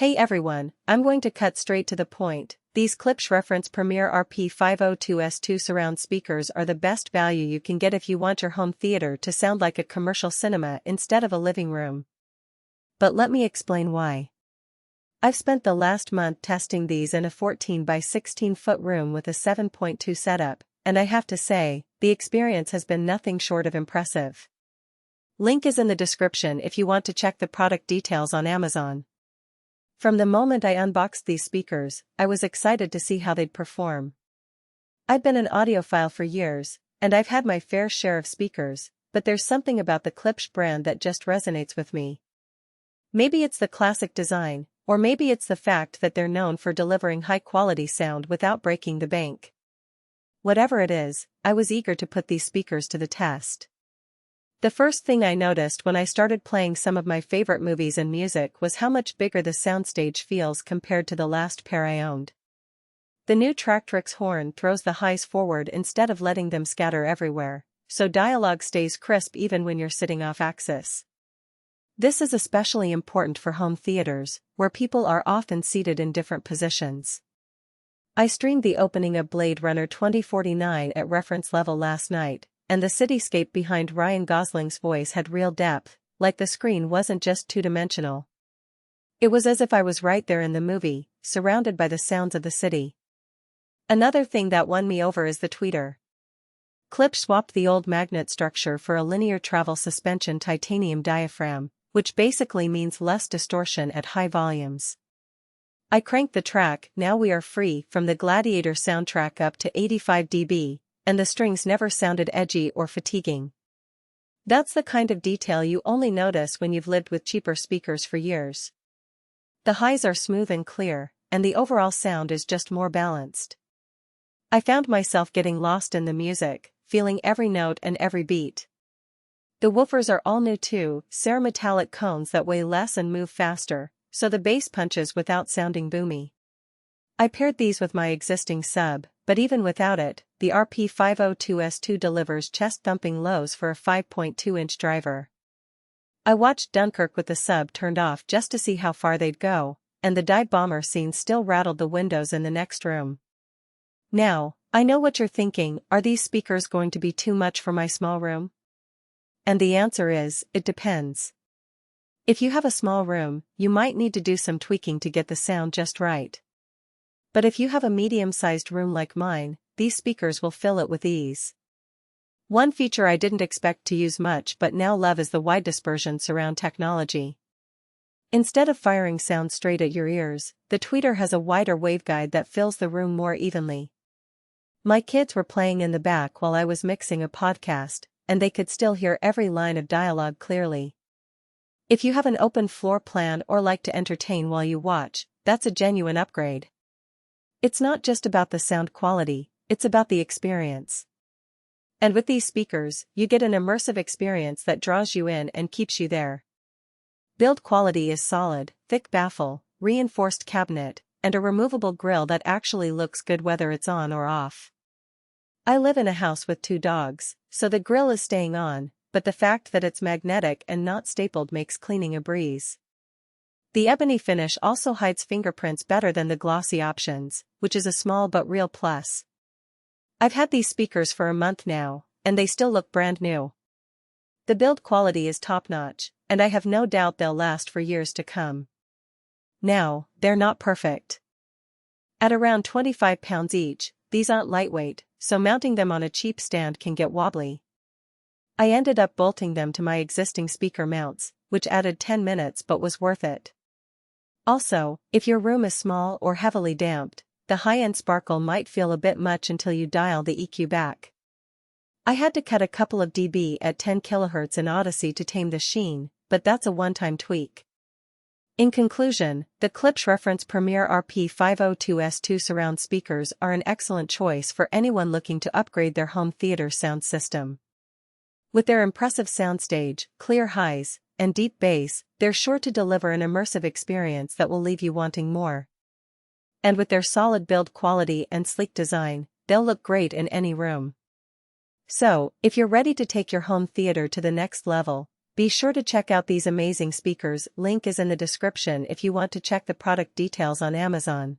Hey everyone, I'm going to cut straight to the point. These Klipsch Reference Premiere RP-502S II surround speakers are the best value you can get if you want your home theater to sound like a commercial cinema instead of a living room. But let me explain why. I've spent the last month testing these in a 14 by 16 foot room with a 7.2 setup, and I have to say, the experience has been nothing short of impressive. Link is in the description if you want to check the product details on Amazon. From the moment I unboxed these speakers, I was excited to see how they'd perform. I've been an audiophile for years, and I've had my fair share of speakers, but there's something about the Klipsch brand that just resonates with me. Maybe it's the classic design, or maybe it's the fact that they're known for delivering high-quality sound without breaking the bank. Whatever it is, I was eager to put these speakers to the test. The first thing I noticed when I started playing some of my favorite movies and music was how much bigger the soundstage feels compared to the last pair I owned. The new TRACTRIX horn throws the highs forward instead of letting them scatter everywhere, so dialogue stays crisp even when you're sitting off axis. This is especially important for home theaters, where people are often seated in different positions. I streamed the opening of Blade Runner 2049 at reference level last night, and the cityscape behind Ryan Gosling's voice had real depth, like the screen wasn't just two-dimensional. It was as if I was right there in the movie, surrounded by the sounds of the city. Another thing that won me over is the tweeter. Klipsch swapped the old magnet structure for a linear travel suspension titanium diaphragm, which basically means less distortion at high volumes. I cranked the track, Now We Are Free, from the Gladiator soundtrack up to 85 dB. And the strings never sounded edgy or fatiguing. That's the kind of detail you only notice when you've lived with cheaper speakers for years. The highs are smooth and clear, and the overall sound is just more balanced. I found myself getting lost in the music, feeling every note and every beat. The woofers are all new too, CERAMETALLIC cones that weigh less and move faster, so the bass punches without sounding boomy. I paired these with my existing sub, but even without it, the RP-502S II delivers chest-thumping lows for a 5.2-inch driver. I watched Dunkirk with the sub turned off just to see how far they'd go, and the dive bomber scene still rattled the windows in the next room. Now, I know what you're thinking, are these speakers going to be too much for my small room? And the answer is, it depends. If you have a small room, you might need to do some tweaking to get the sound just right. But if you have a medium-sized room like mine, these speakers will fill it with ease. One feature I didn't expect to use much but now love is the wide dispersion surround technology. Instead of firing sound straight at your ears, the tweeter has a wider waveguide that fills the room more evenly. My kids were playing in the back while I was mixing a podcast, and they could still hear every line of dialogue clearly. If you have an open floor plan or like to entertain while you watch, that's a genuine upgrade. It's not just about the sound quality, it's about the experience. And with these speakers, you get an immersive experience that draws you in and keeps you there. Build quality is solid, thick baffle, reinforced cabinet, and a removable grille that actually looks good whether it's on or off. I live in a house with 2 dogs, so the grille is staying on, but the fact that it's magnetic and not stapled makes cleaning a breeze. The ebony finish also hides fingerprints better than the glossy options, which is a small but real plus. I've had these speakers for a month now, and they still look brand new. The build quality is top-notch, and I have no doubt they'll last for years to come. Now, they're not perfect. At around 25 pounds each, these aren't lightweight, so mounting them on a cheap stand can get wobbly. I ended up bolting them to my existing speaker mounts, which added 10 minutes but was worth it. Also, if your room is small or heavily damped, the high-end sparkle might feel a bit much until you dial the EQ back. I had to cut a couple of dB at 10 kHz in Odyssey to tame the sheen, but that's a one-time tweak. In conclusion, the Klipsch Reference Premiere RP-502S II surround speakers are an excellent choice for anyone looking to upgrade their home theater sound system. With their impressive soundstage, clear highs, and deep bass, they're sure to deliver an immersive experience that will leave you wanting more. And with their solid build quality and sleek design, they'll look great in any room. So, if you're ready to take your home theater to the next level, Be sure to check out these amazing speakers, link is in the description if you want to check the product details on Amazon.